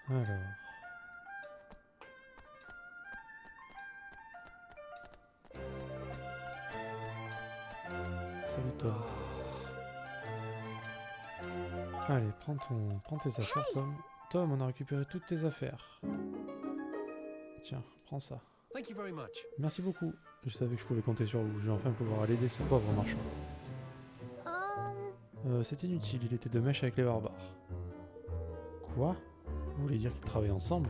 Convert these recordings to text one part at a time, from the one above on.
Alors... Salut Tom. Allez, prends tes affaires, Tom. Tom, on a récupéré toutes tes affaires. Tiens, prends ça. Thank you very much. Merci beaucoup. Je savais que je pouvais compter sur vous. Je vais enfin pouvoir aller aider ce pauvre marchand. C'est inutile, il était de mèche avec les barbares. Quoi? Vous voulez dire qu'ils travaillent ensemble?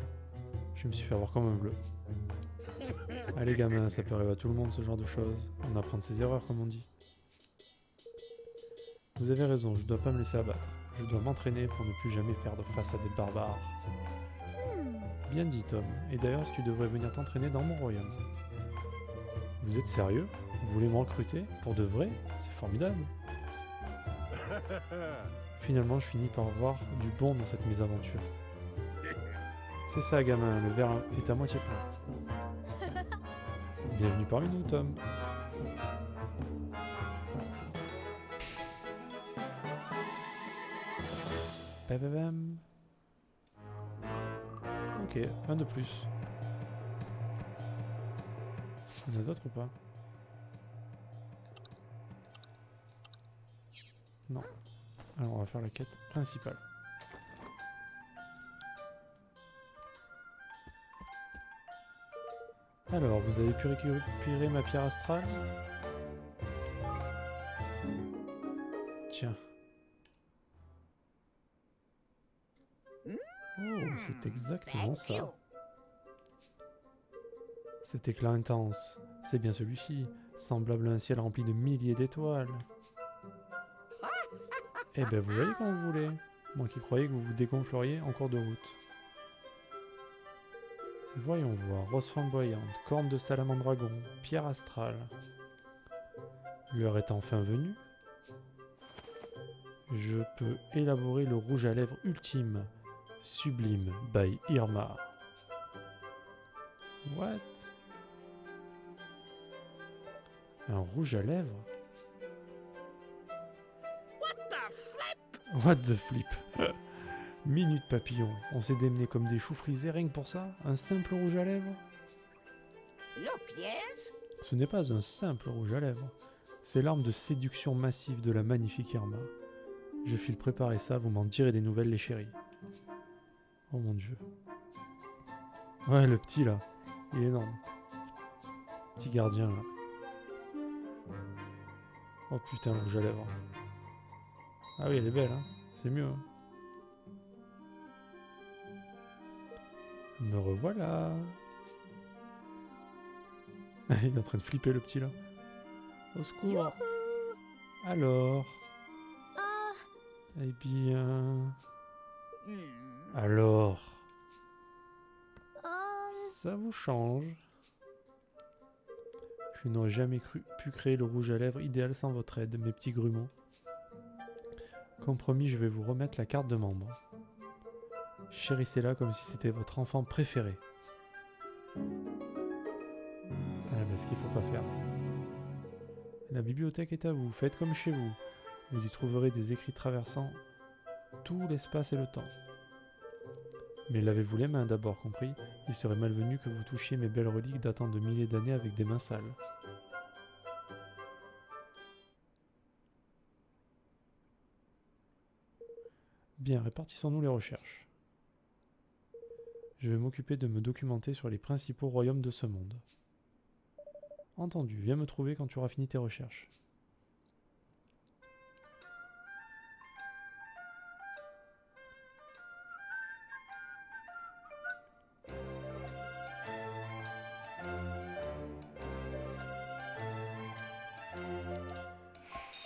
Je me suis fait avoir comme un bleu. Allez gamin, ça peut arriver à tout le monde ce genre de choses. On apprend de ses erreurs comme on dit. Vous avez raison, je dois pas me laisser abattre. Je dois m'entraîner pour ne plus jamais perdre face à des barbares. Bien dit Tom, et d'ailleurs tu devrais venir t'entraîner dans mon royaume. Vous êtes sérieux? Vous voulez me recruter? Pour de vrai? C'est formidable. Finalement je finis par voir du bon dans cette mésaventure. C'est ça gamin, le verre est à moitié plein. Bienvenue parmi nous Tom. Bababam. Ok, un de plus. Il y en a d'autres ou pas? Non. Alors on va faire la quête principale. Alors, vous avez pu récupérer ma pierre astrale? Tiens. Oh, c'est exactement ça. Cet éclat intense, c'est bien celui-ci, semblable à un ciel rempli de milliers d'étoiles. Eh ben vous voyez quand vous voulez. Moi qui croyais que vous vous dégonfleriez en cours de route. Voyons voir, rose flamboyante, corne de salamandre-dragon, pierre astrale. L'heure est enfin venue. Je peux élaborer le rouge à lèvres ultime, sublime by Irma. What? Un rouge à lèvres? What the flip? Minute papillon, on s'est démené comme des choux frisés rien que pour ça? Un simple rouge à lèvres? Ce n'est pas un simple rouge à lèvres, c'est l'arme de séduction massive de la magnifique Irma. Je file préparer ça, vous m'en direz des nouvelles les chéris. Oh mon dieu. Ouais, le petit là, il est énorme. Petit gardien là. Oh putain, le rouge à lèvres. Ah oui, elle est belle, hein. C'est mieux. Hein. Me revoilà. Il est en train de flipper le petit là. Au secours. Alors. Eh bien. Alors. Ça vous change. Je n'aurais jamais pu créer le rouge à lèvres idéal sans votre aide, mes petits grumeaux. Comme promis, je vais vous remettre la carte de membre. Chérissez-la comme si c'était votre enfant préféré. Ah, mais ce qu'il faut pas faire. La bibliothèque est à vous, faites comme chez vous. Vous y trouverez des écrits traversant tout l'espace et le temps. Mais lavez-vous les mains d'abord, compris? Il serait malvenu que vous touchiez mes belles reliques datant de milliers d'années avec des mains sales. Bien, répartissons-nous les recherches. Je vais m'occuper de me documenter sur les principaux royaumes de ce monde. Entendu, viens me trouver quand tu auras fini tes recherches.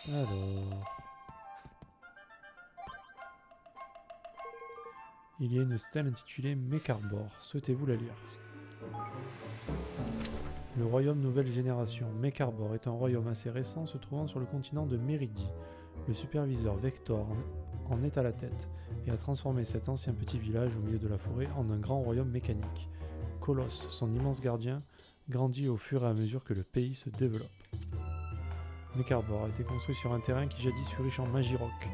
Alors... Il y a une stèle intitulée Mekarbor. Souhaitez-vous la lire? Le royaume nouvelle génération, Mekarbor, est un royaume assez récent se trouvant sur le continent de Méridi. Le superviseur Vector en est à la tête et a transformé cet ancien petit village au milieu de la forêt en un grand royaume mécanique. Colosse, son immense gardien, grandit au fur et à mesure que le pays se développe. Mekarbor a été construit sur un terrain qui jadis fut riche en magie rock,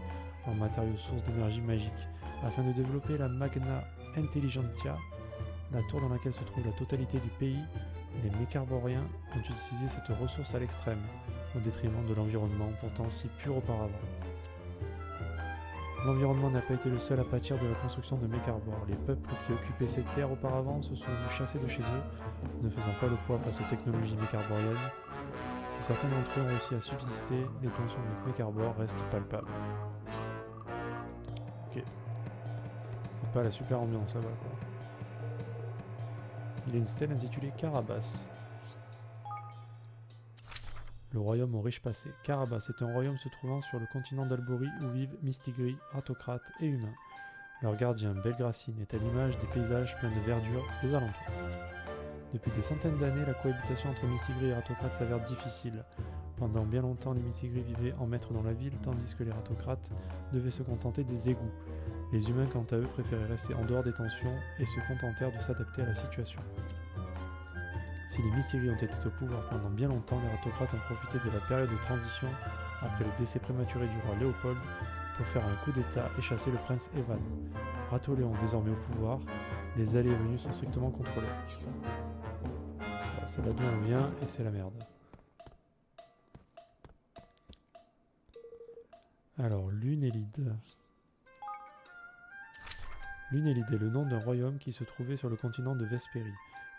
en matériaux sources d'énergie magique, afin de développer la Magna Intelligentsia, la tour dans laquelle se trouve la totalité du pays. Les Mécarboriens ont utilisé cette ressource à l'extrême, au détriment de l'environnement pourtant si pur auparavant. L'environnement n'a pas été le seul à pâtir de la construction de Mécarbore. Les peuples qui occupaient ces terres auparavant se sont vus chassés de chez eux, ne faisant pas le poids face aux technologies mécarboriennes. Si certains d'entre eux ont réussi à subsister, les tensions avec Mécarbore restent palpables. Ok. C'est pas la super ambiance là-bas quoi. Il y a une stèle intitulée Carabas. Le royaume au riche passé. Carabas est un royaume se trouvant sur le continent d'Alborie où vivent Mistigris, ratocrates et humains. Leur gardien, Belgracine, est à l'image des paysages pleins de verdure des alentours. Depuis des centaines d'années, la cohabitation entre Mistigris et ratocrates s'avère difficile. Pendant bien longtemps, les Mistigris vivaient en maître dans la ville, tandis que les ratocrates devaient se contenter des égouts. Les humains, quant à eux, préféraient rester en dehors des tensions et se contentèrent de s'adapter à la situation. Si les Mistigris ont été au pouvoir pendant bien longtemps, les ratocrates ont profité de la période de transition après le décès prématuré du roi Léopold pour faire un coup d'état et chasser le prince Evan. Ratoléon désormais au pouvoir, les allées et venues sont strictement contrôlées. Voilà, c'est là d'où on vient et c'est la merde. Alors, Lunélide. Lunélide est le nom d'un royaume qui se trouvait sur le continent de Vespérie.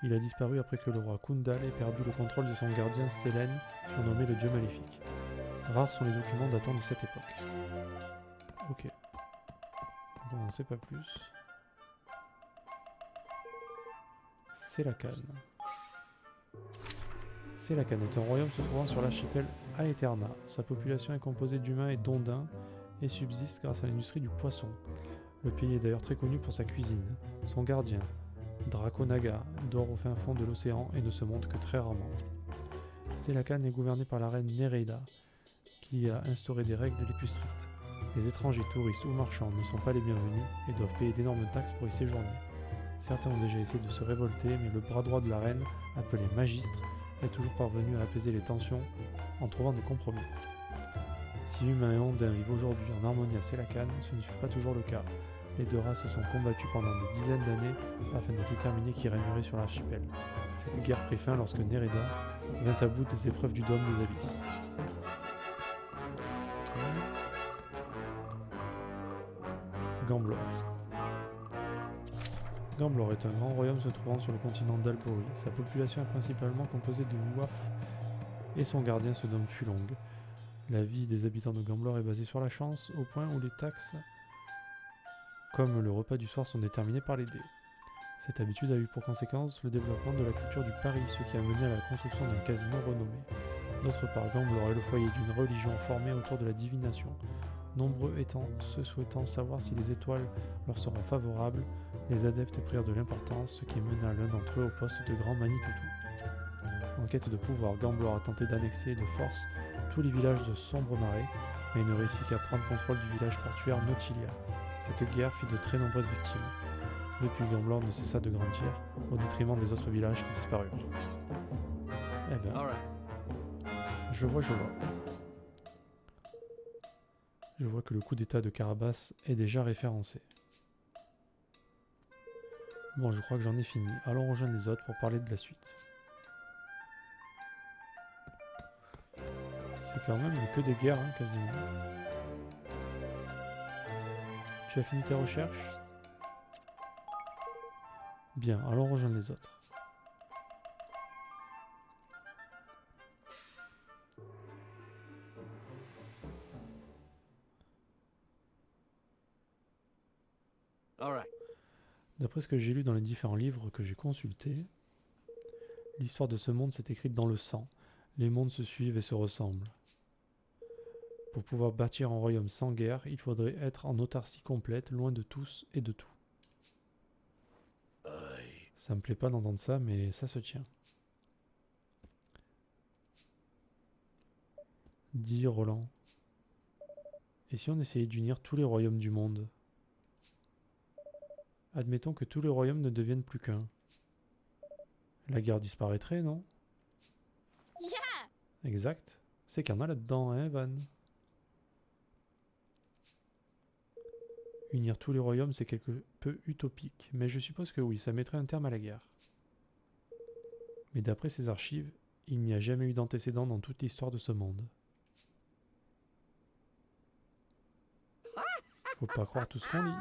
Il a disparu après que le roi Kundal ait perdu le contrôle de son gardien Sélène, surnommé le dieu maléfique. Rares sont les documents datant de cette époque. Ok. Donc on n'en sait pas plus. Sélakane. Sélakane est un royaume se trouvant sur l'archipel Aeterna. Sa population est composée d'humains et d'ondins et subsiste grâce à l'industrie du poisson. Le pays est d'ailleurs très connu pour sa cuisine. Son gardien, Draconaga, dort au fin fond de l'océan et ne se montre que très rarement. Sélakane est gouverné par la reine Néréida, qui a instauré des règles les plus strictes. Les étrangers, touristes ou marchands ne sont pas les bienvenus et doivent payer d'énormes taxes pour y séjourner. Certains ont déjà essayé de se révolter, mais le bras droit de la reine, appelé Magistre, est toujours parvenu à apaiser les tensions en trouvant des compromis. Si humains et ondins vivent aujourd'hui en harmonie à Sélakane, ce ne fut pas toujours le cas. Les deux races se sont combattues pendant des dizaines d'années afin de déterminer qui régnerait sur l'archipel. Cette guerre prit fin lorsque Néréda vint à bout des épreuves du dôme des abysses. Gamblor. Gamblor est un grand royaume se trouvant sur le continent d'Alborie. Sa population est principalement composée de Waf et son gardien se nomme Fulong. La vie des habitants de Gamblor est basée sur la chance, au point où les taxes comme le repas du soir sont déterminés par les dés. Cette habitude a eu pour conséquence le développement de la culture du pari, ce qui a mené à la construction d'un casino renommé. D'autre part, Gamblor est le foyer d'une religion formée autour de la divination. Nombreux étant ceux souhaitant savoir si les étoiles leur seront favorables, les adeptes prirent de l'importance, ce qui mena l'un d'entre eux au poste de grand Manitou. En quête de pouvoir, Gamblor a tenté d'annexer de force tous les villages de Sombre Marais, mais ne réussit qu'à prendre contrôle du village portuaire Nautilia. Cette guerre fit de très nombreuses victimes. Depuis, Gamblor ne cessa de grandir, au détriment des autres villages qui disparurent. Eh ben, je vois. Je vois que le coup d'état de Carabas est déjà référencé. Bon, je crois que j'en ai fini. Allons rejoindre les autres pour parler de la suite. C'est quand même que des guerres, hein, quasiment. Tu as fini tes recherches? Bien, allons rejoindre les autres. D'après ce que j'ai lu dans les différents livres que j'ai consultés, l'histoire de ce monde s'est écrite dans le sang. Les mondes se suivent et se ressemblent. Pour pouvoir bâtir un royaume sans guerre, il faudrait être en autarcie complète, loin de tous et de tout. Ça me plaît pas d'entendre ça, mais ça se tient. Dis Roland. Et si on essayait d'unir tous les royaumes du monde? Admettons que tous les royaumes ne deviennent plus qu'un. La guerre disparaîtrait, non? Exact. C'est qu'il y en a là-dedans, hein, Van? Unir tous les royaumes, c'est quelque peu utopique, mais je suppose que oui, ça mettrait un terme à la guerre. Mais d'après ces archives, il n'y a jamais eu d'antécédent dans toute l'histoire de ce monde. Faut pas croire tout ce qu'on lit.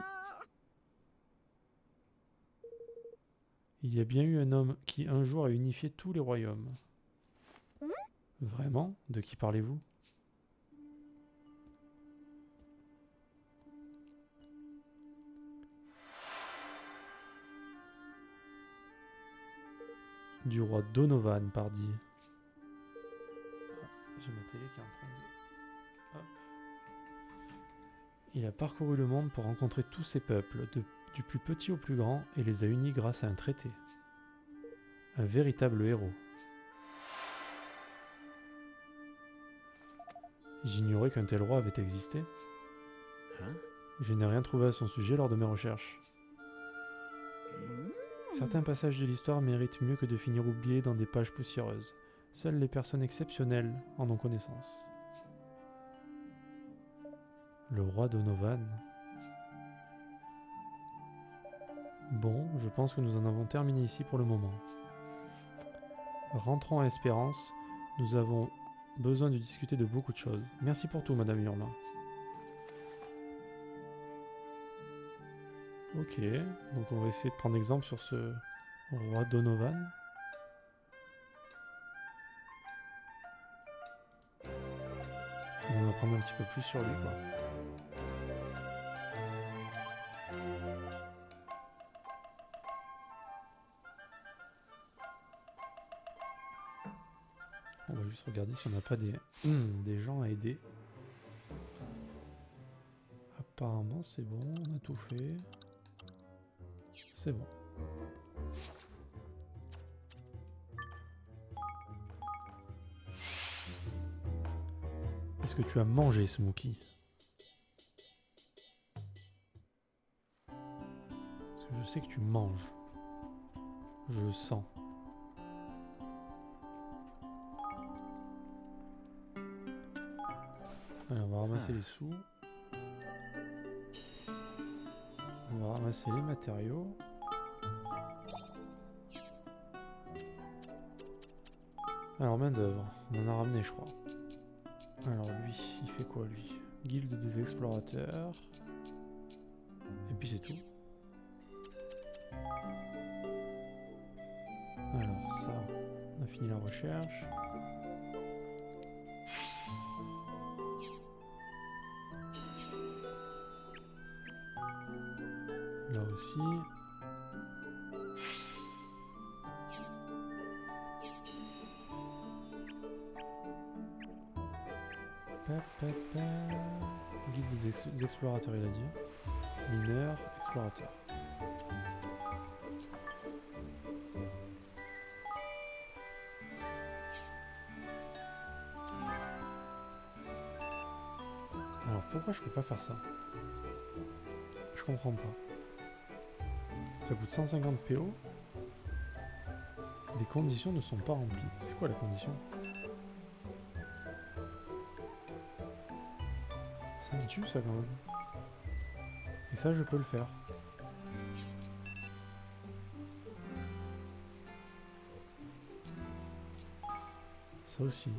Il y a bien eu un homme qui un jour a unifié tous les royaumes. Vraiment? De qui parlez-vous? Du roi Donovan, pardi. J'ai ma télé qui est en train de... Hop. Il a parcouru le monde pour rencontrer tous ces peuples, du plus petit au plus grand, et les a unis grâce à un traité. Un véritable héros. J'ignorais qu'un tel roi avait existé. Je n'ai rien trouvé à son sujet lors de mes recherches. Certains passages de l'histoire méritent mieux que de finir oubliés dans des pages poussiéreuses. Seules les personnes exceptionnelles en ont connaissance. Le roi Donovan. Bon, je pense que nous en avons terminé ici pour le moment. Rentrons à Espérance. Nous avons besoin de discuter de beaucoup de choses. Merci pour tout, Madame Irma. Ok, donc on va essayer de prendre exemple sur ce roi Donovan. On va apprendre un petit peu plus sur lui, quoi. On va juste regarder si on n'a pas des gens à aider. Apparemment c'est bon, on a tout fait. C'est bon. Est-ce que tu as mangé, Smokey? Parce que je sais que tu manges. Je le sens. Allez, on va ramasser les sous. On va ramasser les matériaux. Alors, main d'œuvre. On en a ramené, je crois. Alors, lui, il fait quoi, lui? Guilde des explorateurs. Et puis, c'est tout. Alors, ça, on a fini la recherche. Là aussi. Guide des explorateurs, il a dit. Mineur, explorateur. Alors pourquoi je peux pas faire ça? Je comprends pas. Ça coûte 150 PO. Les conditions ne sont pas remplies. C'est quoi la condition? Ça me tue ça quand même. Et ça je peux le faire. Ça aussi.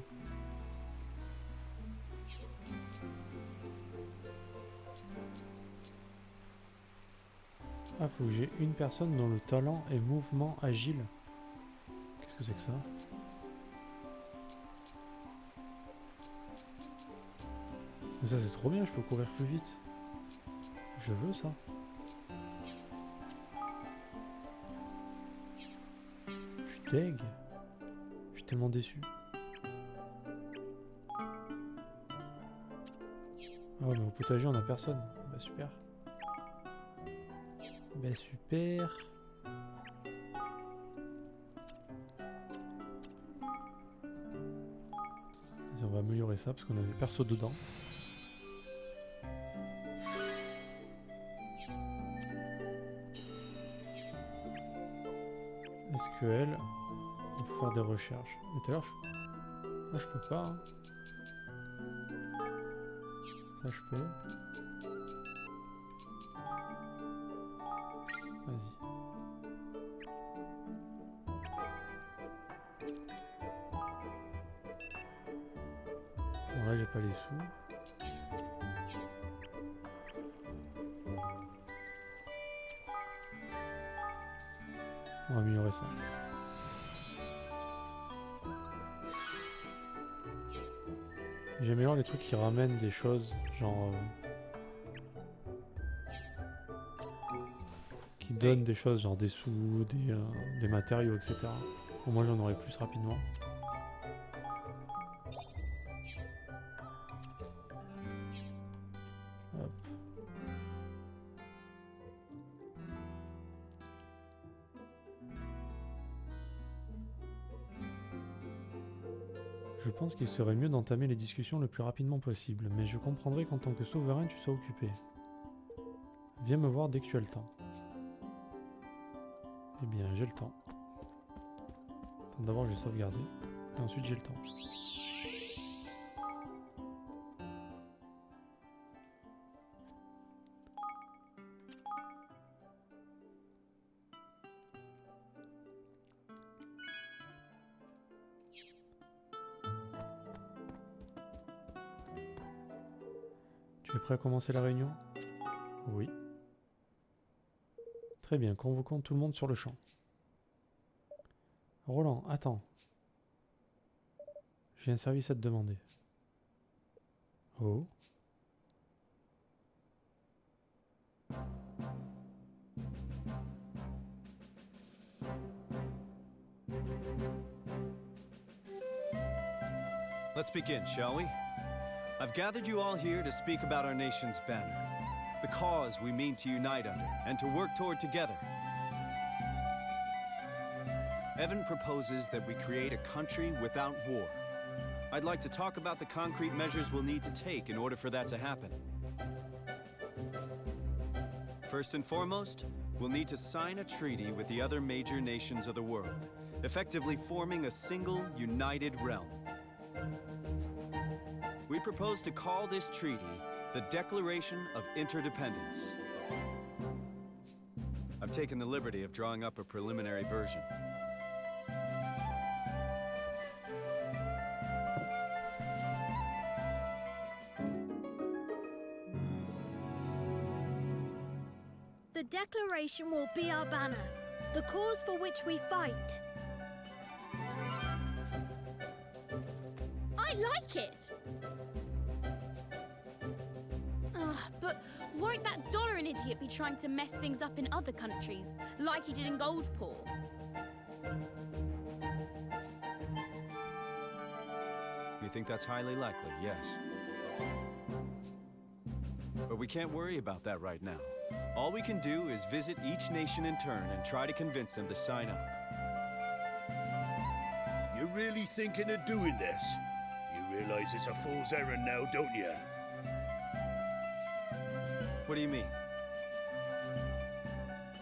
Ah, faut que j'ai une personne dont le talent est mouvement agile. Qu'est-ce que c'est que ça? Mais ça c'est trop bien, je peux courir plus vite. Je veux ça. Je suis deg. Je suis tellement déçu. Ah ouais, mais au potager on a personne. Bah super. Bah super. Vas-y, on va améliorer ça parce qu'on avait perso dedans. SQL, il faut faire des recherches. Mais tout à l'heure, moi je peux pas. Hein. Ça je peux. là, j'ai pas les sous. On va améliorer ça. J'améliore les trucs qui ramènent des choses, genre... qui donnent des choses, genre des sous, des matériaux, etc. Au moins j'en aurai plus rapidement. Hop. Je pense qu'il serait mieux d'entamer les discussions le plus rapidement possible, mais je comprendrai qu'en tant que souverain tu sois occupé. Viens me voir dès que tu as le temps. Eh bien, j'ai le temps. D'abord, je vais sauvegarder, et ensuite j'ai le temps. Tu es prêt à commencer la réunion? Oui. Très bien, convoquons tout le monde sur le champ. Roland, attends. J'ai un service à te demander. Oh. Let's begin, shall we? I've gathered you all here to speak about our nation's banner, the cause we mean to unite under and to work toward together. Evan proposes that we create a country without war. I'd like to talk about the concrete measures we'll need to take in order for that to happen. First and foremost, we'll need to sign a treaty with the other major nations of the world, effectively forming a single, united realm. We propose to call this treaty the Declaration of Interdependence. I've taken the liberty of drawing up a preliminary version. The Declaration will be our banner, the cause for which we fight. I like it! But won't that Dollarin idiot be trying to mess things up in other countries, like he did in Goldpaw? You think that's highly likely, yes. But we can't worry about that right now. All we can do is visit each nation in turn and try to convince them to sign up. You're really thinking of doing this? You realize it's a fool's errand now, don't you? What do you mean?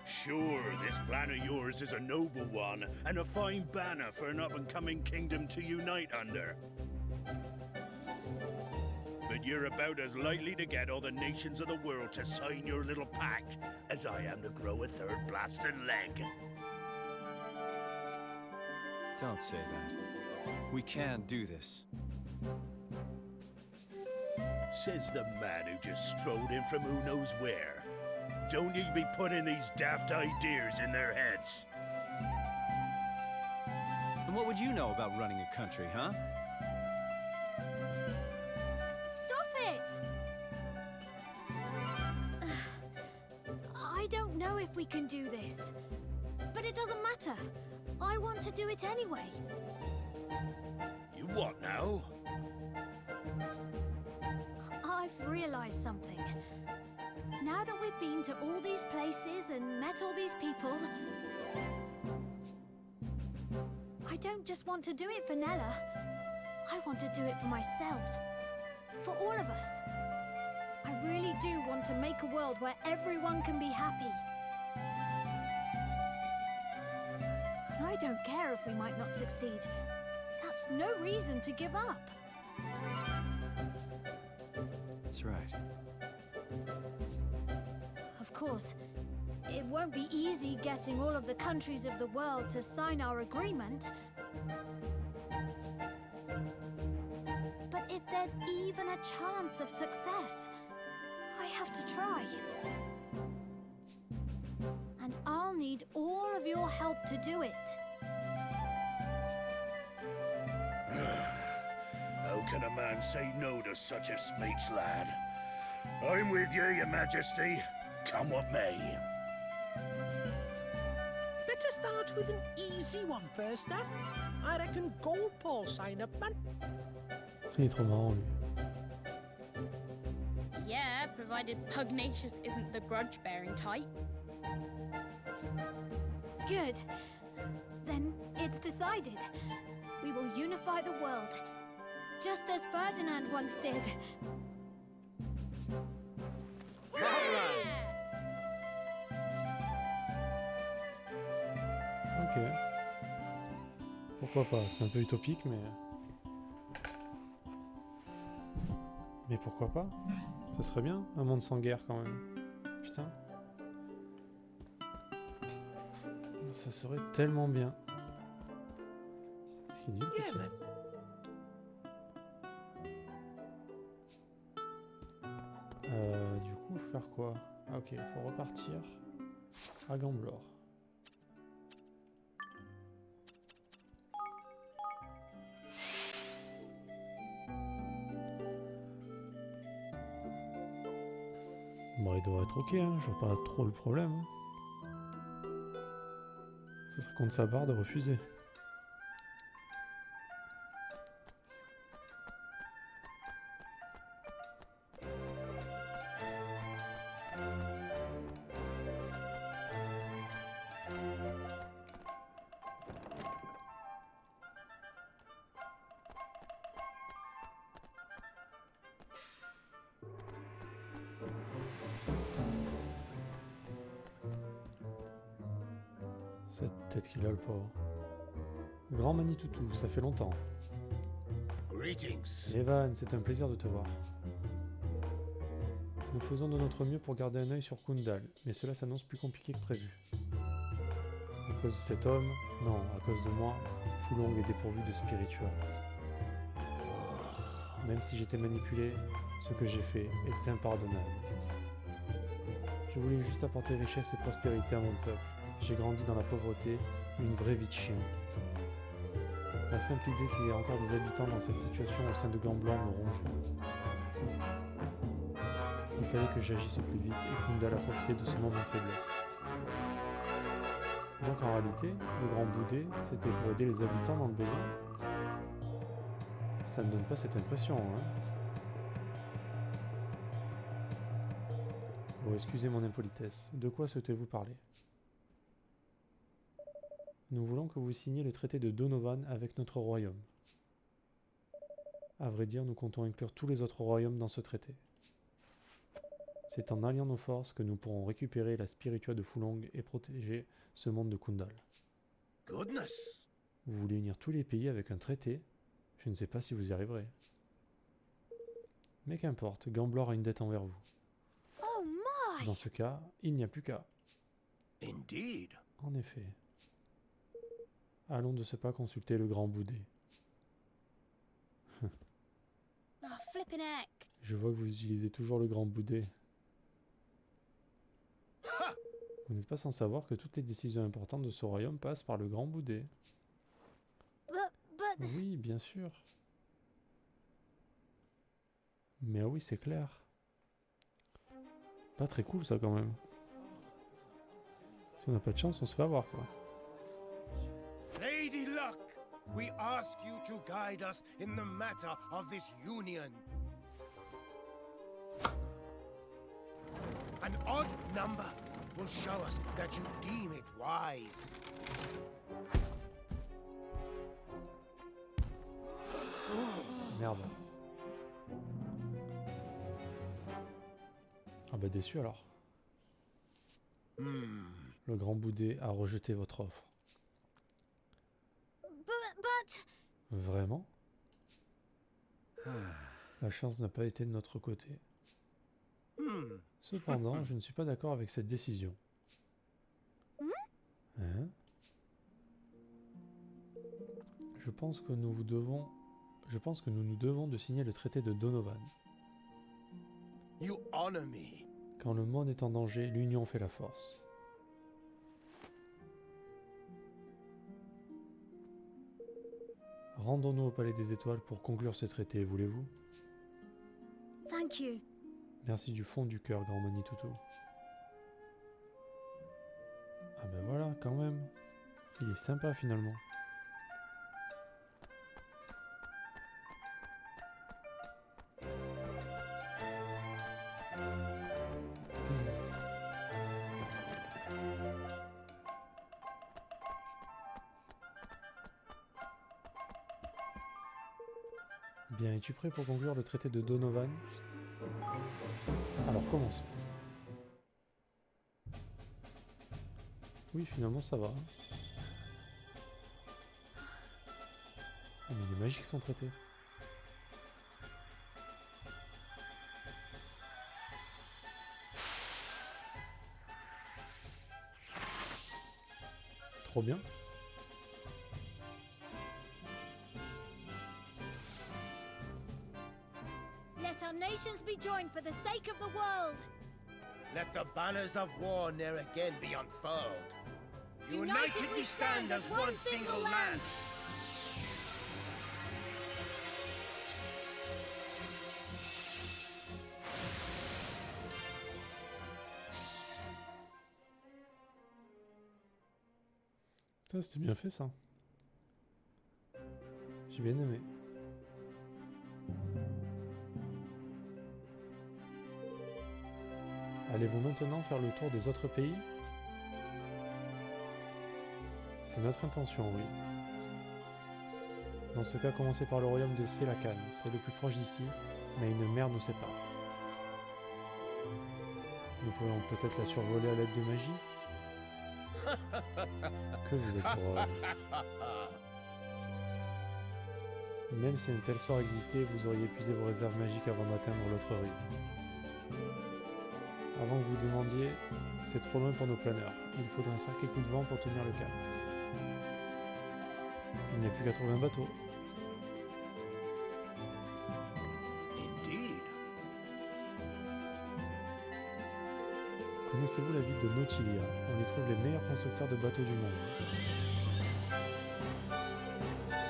Sure, this plan of yours is a noble one, and a fine banner for an up-and-coming kingdom to unite under. But you're about as likely to get all the nations of the world to sign your little pact as I am to grow a third blasted leg. Don't say that. We can do this. Says the man who just strolled in from who knows where. Don't you be putting these daft ideas in their heads. And what would you know about running a country, huh? Stop it! I don't know if we can do this, but it doesn't matter. I want to do it anyway. You what now? I've realized something. Now that we've been to all these places and met all these people, I don't just want to do it for Nella. I want to do it for myself. For all of us. I really do want to make a world where everyone can be happy. And I don't care if we might not succeed. That's no reason to give up. That's right. Of course, it won't be easy getting all of the countries of the world to sign our agreement. But if there's there's even a chance of success, I have to try. And I'll need all of your help to do it. How can a man say no to such a speech, lad? I'm with you, your majesty. Come what may. Better start with an easy one first, eh? I reckon Gold Paw sign up, man. Il est trop marrant, lui. Yeah, provided Pugnacious isn't the grudge-bearing type. Good. Then it's decided. We will unify the world, just as Ferdinand once did. Ok. Pourquoi pas, c'est un peu utopique, mais... Mais pourquoi pas? Ça serait bien, un monde sans guerre quand même. Putain. Ça serait tellement bien. Qu'est-ce qu'il dit, le Yeah, petit? man. Du coup, faire quoi? Ah ok, faut repartir à Gamblor. Bon, il doit être ok, hein, je vois pas trop le problème. Hein. Ça serait contre sa barre de refuser. Cette tête qu'il a, le pauvre. Grand Manitoutou, ça fait longtemps. Greetings. Evan, c'est un plaisir de te voir. Nous faisons de notre mieux pour garder un œil sur Kundal, mais cela s'annonce plus compliqué que prévu. À cause de cet homme, non, à cause de moi, Fulong est dépourvu de spirituel. Même si j'étais manipulé, ce que j'ai fait est impardonnable. Je voulais juste apporter richesse et prospérité à mon peuple. J'ai grandi dans la pauvreté, une vraie vie de chien. La simple idée qu'il y ait encore des habitants dans cette situation au sein de Gamblor me ronge. Il fallait que j'agisse plus vite et Kundal a profité de ce moment de faiblesse. Donc en réalité, le grand boudé, c'était pour aider les habitants dans le besoin. Ça ne donne pas cette impression, hein. Oh, excusez mon impolitesse. De quoi souhaitez-vous parler? Nous voulons que vous signiez le traité de Donovan avec notre royaume. À vrai dire, nous comptons inclure tous les autres royaumes dans ce traité. C'est en alliant nos forces que nous pourrons récupérer la spiritua de Fulong et protéger ce monde de Kundal. Goodness. Vous voulez unir tous les pays avec un traité? Je ne sais pas si vous y arriverez. Mais qu'importe, Gamblor a une dette envers vous. Oh my! Dans ce cas, il n'y a plus qu'à. Indeed. En effet. Allons de ce pas consulter le grand boudé. Oh, flippin' heck. Je vois que vous utilisez toujours le grand boudé. Vous n'êtes pas sans savoir que toutes les décisions importantes de ce royaume passent par le grand boudé. But Oui, bien sûr. Mais ah oui, c'est clair. Pas très cool ça quand même. Si on n'a pas de chance, on se fait avoir quoi. Lady Luck, we ask you to guide us in the matter of this union. An odd number will show us that you deem it wise. Merde. Ah bah déçu alors. Le grand boudé a rejeté votre offre. but Vraiment? La chance n'a pas été de notre côté. Cependant, je ne suis pas d'accord avec cette décision. Hein? Je pense que nous vous devons Je pense que nous nous devons de signer le traité de Donovan. You honor me. Quand le monde est en danger, l'union fait la force. Rendons-nous au Palais des Étoiles pour conclure ce traité, voulez-vous? Thank you. Merci du fond du cœur, grand Manitutu. Ah ben voilà, quand même. Il est sympa finalement. Bien, es-tu prêt pour conclure le traité de Donovan? Alors commençons. Oui, finalement ça va. Oh, mais il est magique son traité. Trop bien. Let our nations be joined for the sake of the world. Let the banners of war ne'er again be unfurled. United we stand as one single land. Putain, c'était bien fait ça. J'ai bien aimé. Allez-vous maintenant faire le tour des autres pays? C'est notre intention, oui. Dans ce cas, commencez par le royaume de Selacan. C'est le plus proche d'ici, mais une mer nous sépare. Nous pourrions peut-être la survoler à l'aide de magie? Que vous êtes drôle. Même si un tel sort existait, vous auriez épuisé vos réserves magiques avant d'atteindre l'autre rive. Avant que vous demandiez, c'est trop loin pour nos planeurs. Il faudrait un sacré coup de vent pour tenir le cap. Il n'y a plus qu'à trouver un bateau. Indeed. Connaissez-vous la ville de Nautilia? On y trouve les meilleurs constructeurs de bateaux du monde.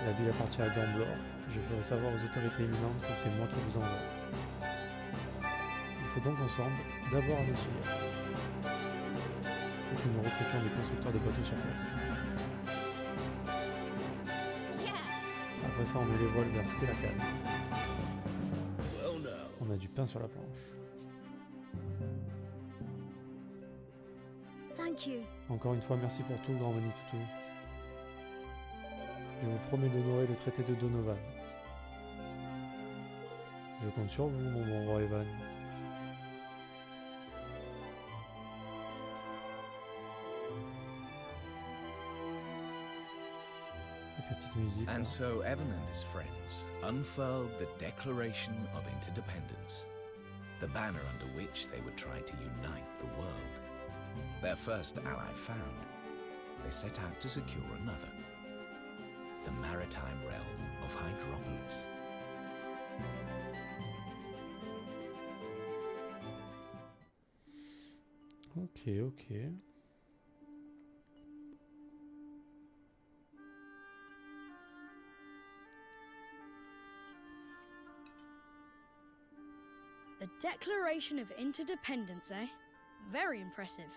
La ville appartient à Gamblor. Je ferai savoir aux autorités éminentes que c'est moi qui vous envoie. Il faut donc ensemble, d'abord à Nautilia. Et que nous recrutions des constructeurs de bateaux sur place. Yeah. Après ça, on met les voiles vers Selacan. Well, now. On a du pain sur la planche. Thank you. Encore une fois, merci pour tout, grand Manitutu. Je vous promets d'honorer le traité de Donovan. Je compte sur vous, mon bon roi Evan. Avec la petite musique. And là. so Evan and his friends unfurled the Declaration of Interdependence, the banner under which they would try to unite the world. Their first ally found, they set out to secure another, the maritime realm of Hydropolis. Ok. The Declaration of Interdependence, eh? Very impressive.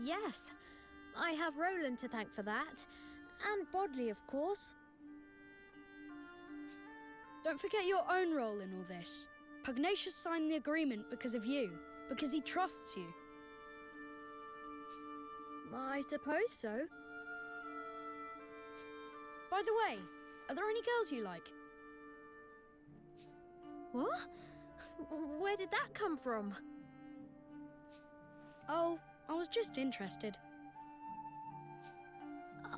Yes, I have Roland to thank for that. And Bodley, of course. Don't forget your own role in all this. Pugnacious signed the agreement because of you, because he trusts you. I suppose so. By the way, are there any girls you like? What? Where did that come from? Oh, I was just interested.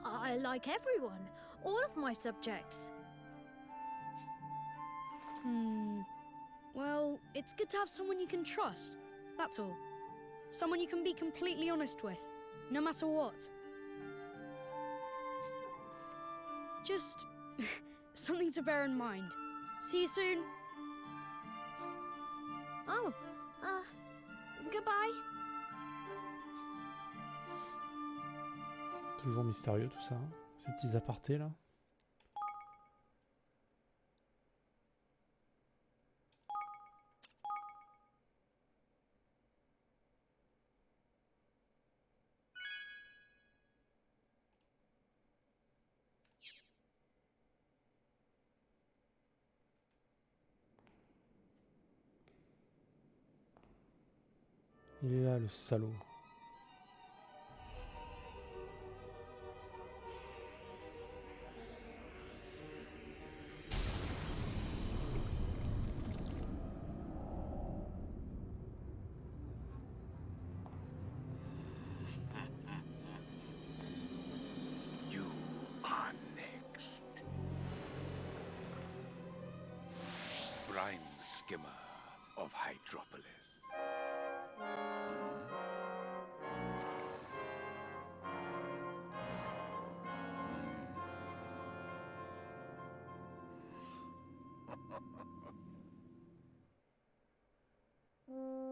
I like everyone. All of my subjects. Well, it's good to have someone you can trust. That's all. Someone you can be completely honest with, no matter what. Just Something to bear in mind. See you soon. Oh, goodbye. Toujours mystérieux tout ça, hein. Ces petits apartés là. Il est là le salaud. You are next. Brine Skimmer of Hydropolis.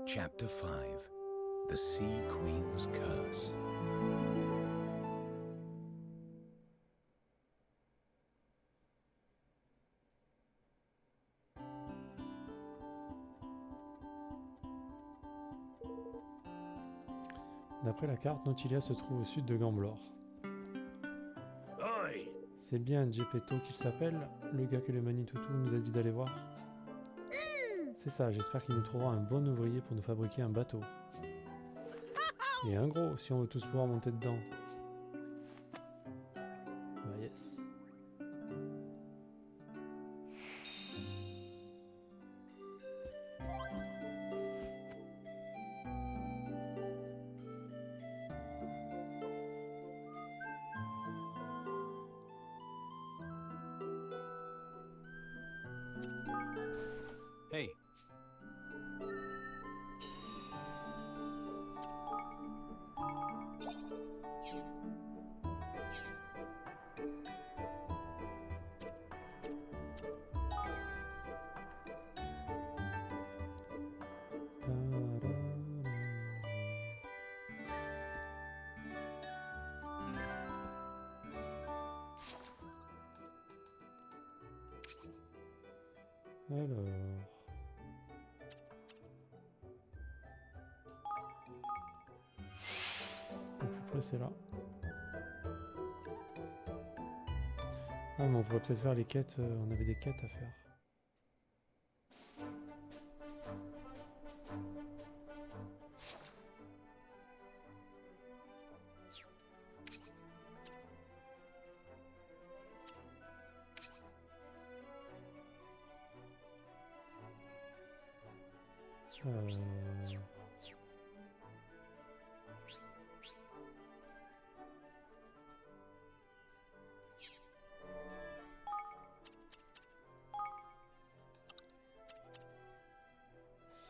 Chapter 5. The Sea Queen's Curse. D'après la carte, Nautilia se trouve au sud de Gamblor. Oi! C'est bien Geppetto qu'il s'appelle, le gars que le Manitoutou nous a dit d'aller voir. C'est ça, j'espère qu'il nous trouvera un bon ouvrier pour nous fabriquer un bateau. Et un gros, si on veut tous pouvoir monter dedans. Bah yes. Hey. Alors... Au plus près c'est là. Ah mais on pourrait peut-être faire les quêtes, on avait des quêtes à faire.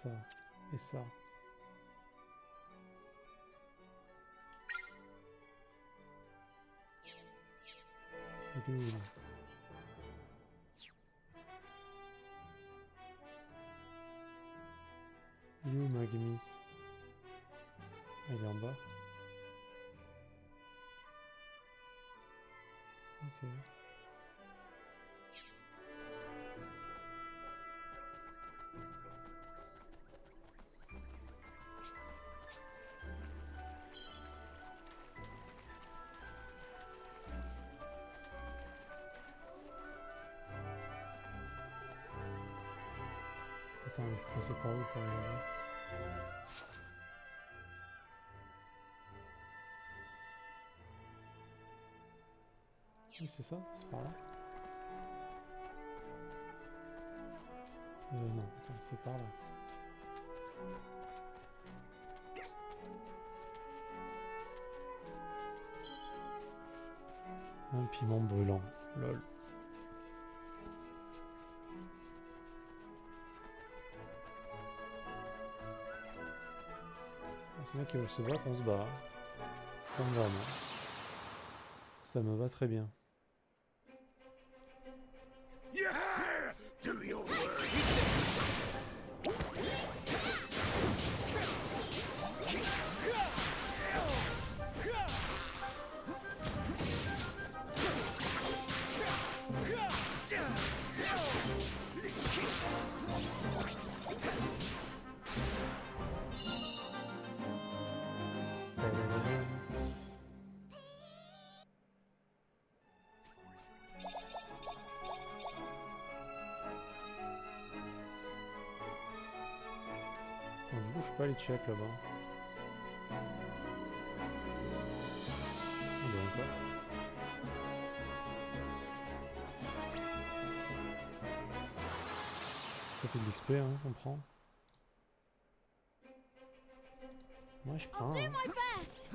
Ça et ça. Il est où, là? Il est où Magmi? Elle est en bas. Ok. Attends, il faut passer par où pour aller là-bas? Oui, c'est ça, c'est par là. Non, attends, c'est par là. Un piment brûlant, lol. C'est là qui veulent se battre, on se bat. Comme vraiment. Ça me va très bien. je suis pas allé check là-bas. Ah ben encore. Ça fait de l'XP, hein, on prend. Moi je prends. I'll do Hein. my best.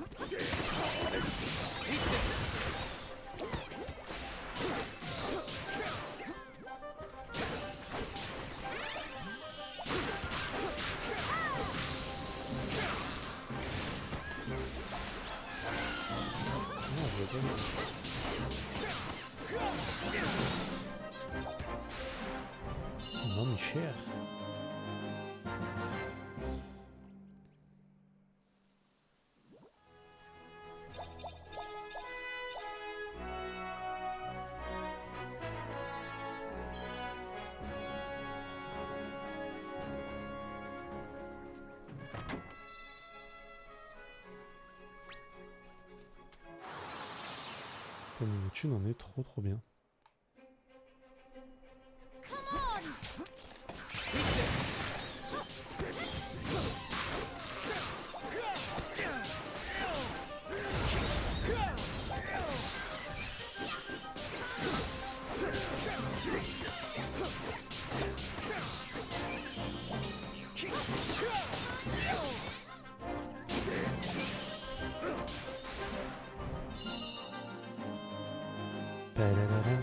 Non, je vais pas. Non mais cher. Putain, niveau thune, on est trop bien. Come on. Padadadam.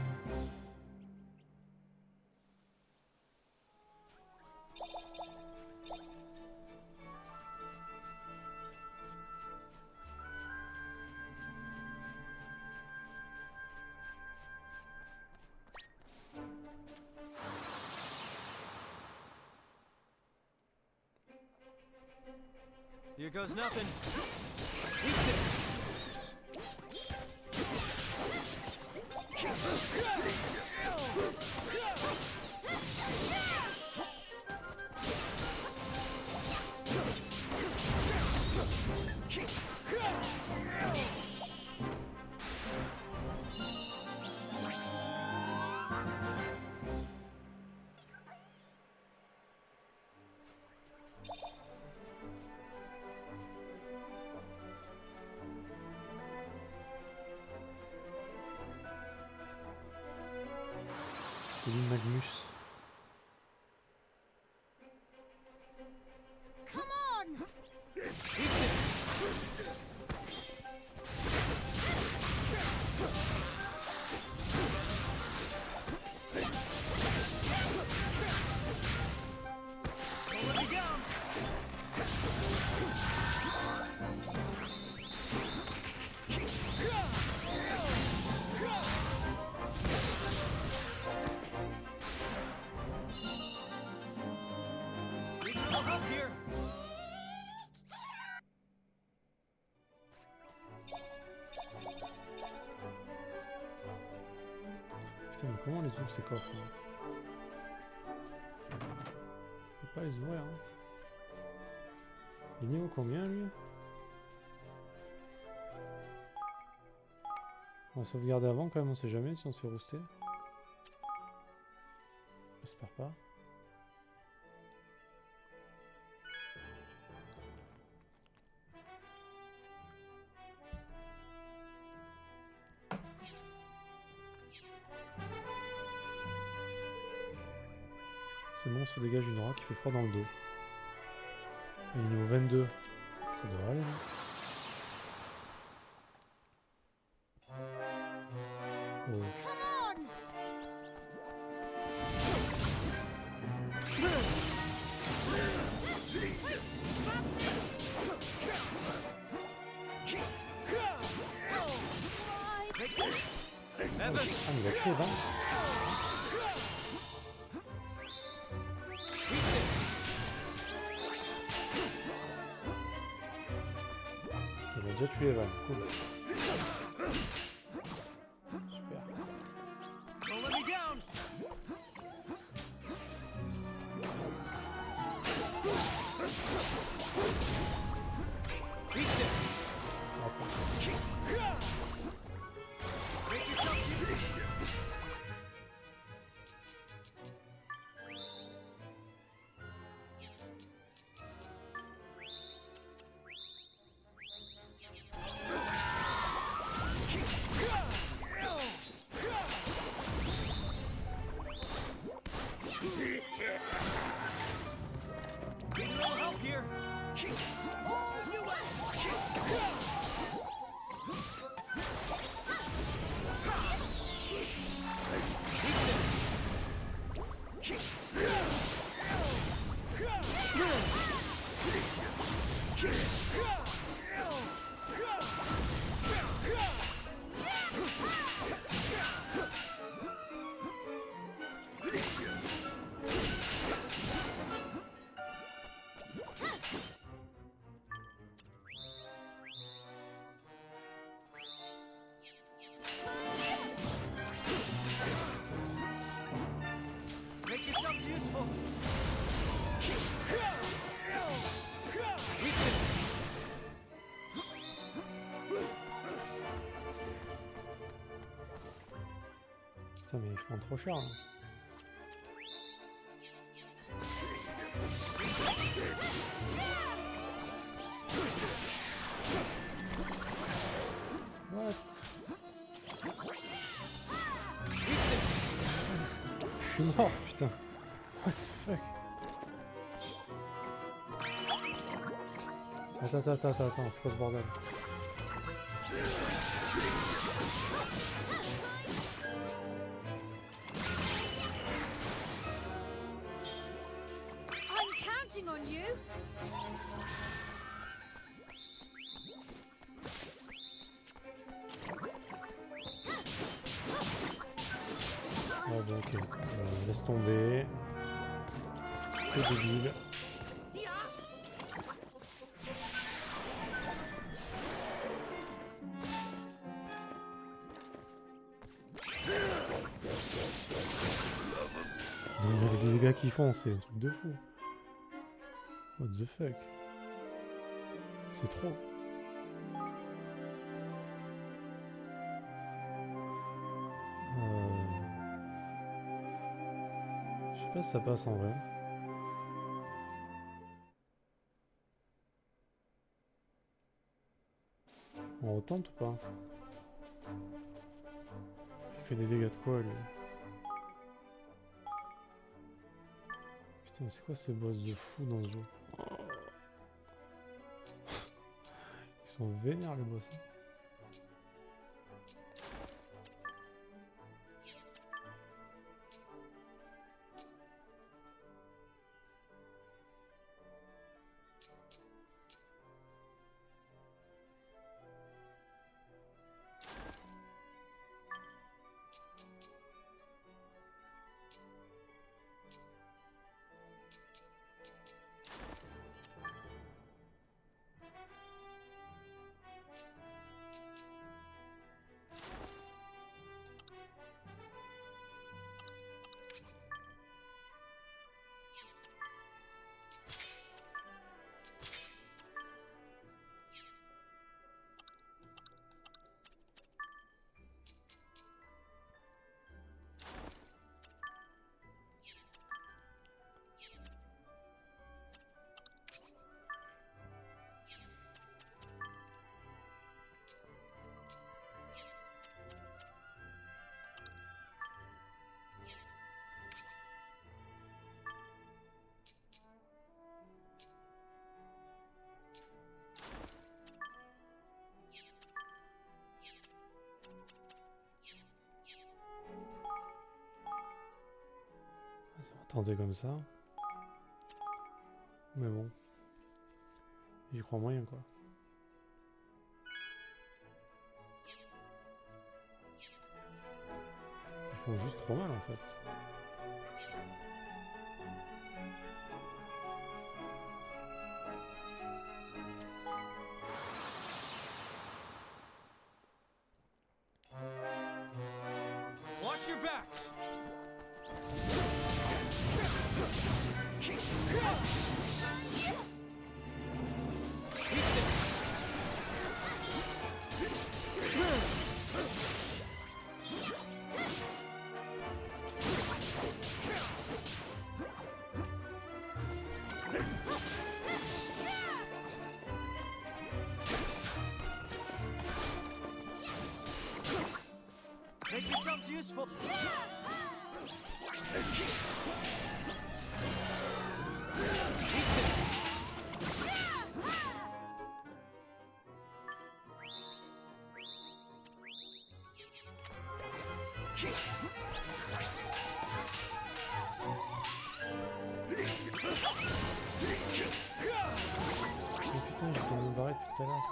Here goes nothing. Céline Magnus. Come on. Up here. Putain, mais comment on les ouvre ces coffres hein? On peut pas les ouvrir. Hein. Il est niveau combien lui? On va sauvegarder avant quand même, on sait jamais si on se fait rouster. J'espère pas. Ce monstre dégage une aura qui fait froid dans le dos. Et le niveau 22, ça devrait aller, non? Oh. Come on. Evan. Ah, mais il a tué Van. Il a déjà tué Van, cool. Super. Don't let me down. Eat this. Attends. Make yourself see. Make yourselves useful. Putain, mais je prends trop cher. Hein. What? Je suis mort, putain. What the fuck? Attends, c'est quoi ce bordel? I'm counting on you. Ah bon, ok. Laisse tomber. C'est débile. Les dégâts qu'ils font, c'est un truc de fou. What the fuck? C'est trop. Je sais pas si ça passe en vrai. On retente ou pas? Ça fait des dégâts de quoi lui? Putain, mais c'est quoi ces boss de fou dans ce jeu? Ils sont vénères les boss. Hein. Tenter comme ça. Mais bon. J'y crois moyen quoi. Ils font juste trop mal en fait. Watch your backs. Make yourselves useful. Oh putain, j'essaie de me barrer depuis tout à l'heure.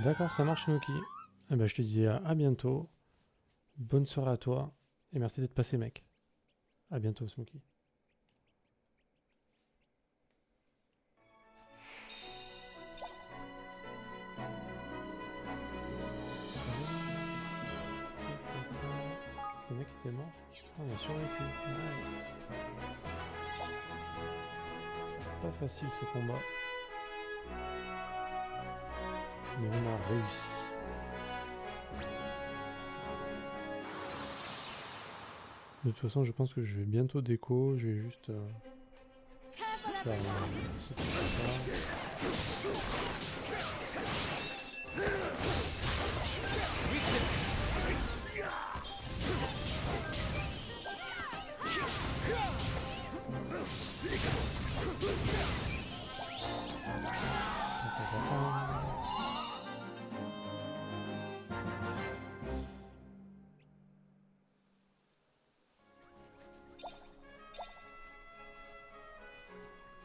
D'accord, ça marche Smokey. Eh ben, je te dis à bientôt. Bonne soirée à toi. Et merci d'être passé mec. À bientôt Smokey. Est-ce que le mec était mort? Ah, on a survécu. Nice. Pas facile ce combat. Mais on a réussi. De toute façon, je pense que je vais bientôt déco. Je vais juste faire ce petit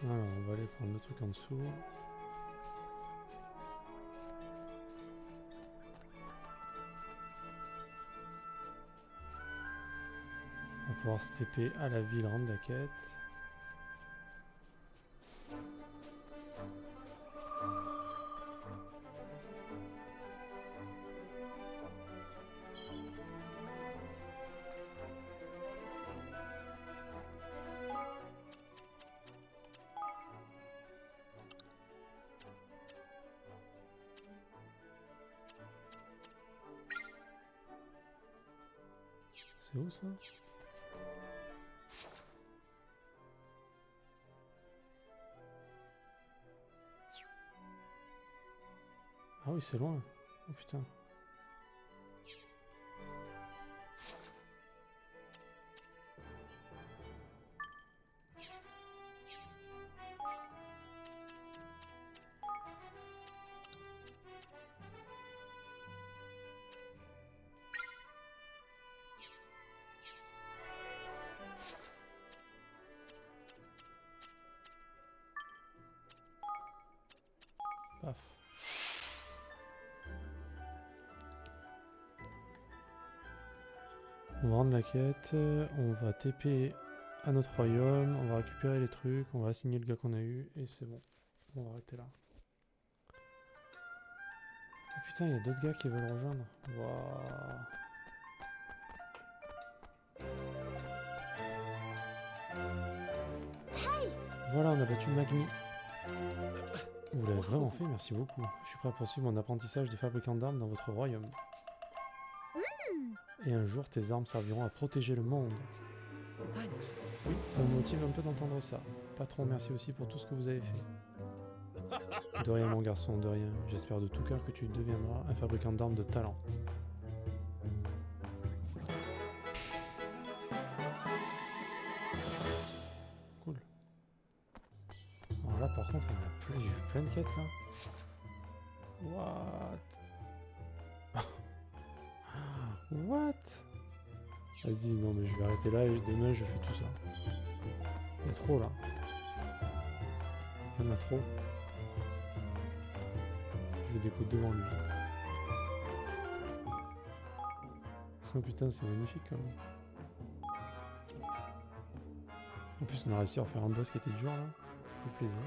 alors, on va aller prendre le truc en dessous. On va pouvoir se TP à la ville, rendre la quête. C'est où ça? Ah oui, c'est loin. Oh putain. Paf. On va rendre la quête, on va TP à notre royaume, on va récupérer les trucs, on va assigner le gars qu'on a eu et c'est bon. On va arrêter là. Oh putain, il y a d'autres gars qui veulent rejoindre. Waouh. Voilà, on a battu Magni. Vous l'avez vraiment fait, merci beaucoup. Je suis prêt à poursuivre mon apprentissage de fabricant d'armes dans votre royaume. Et un jour, tes armes serviront à protéger le monde. Thanks. Oui, ça me motive un peu d'entendre ça. Patron, merci aussi pour tout ce que vous avez fait. De rien, mon garçon, de rien. J'espère de tout cœur que tu deviendras un fabricant d'armes de talent. Cool. Alors là, par contre, j'ai eu plein de quêtes, là. What? What? Vas-y, non mais je vais arrêter là et demain je fais tout ça. Il y a trop là. Il y en a trop. Je vais découdre devant lui. Oh putain, c'est magnifique quand même. En plus, on a réussi à faire un boss qui était dur là. Ça fait plaisir.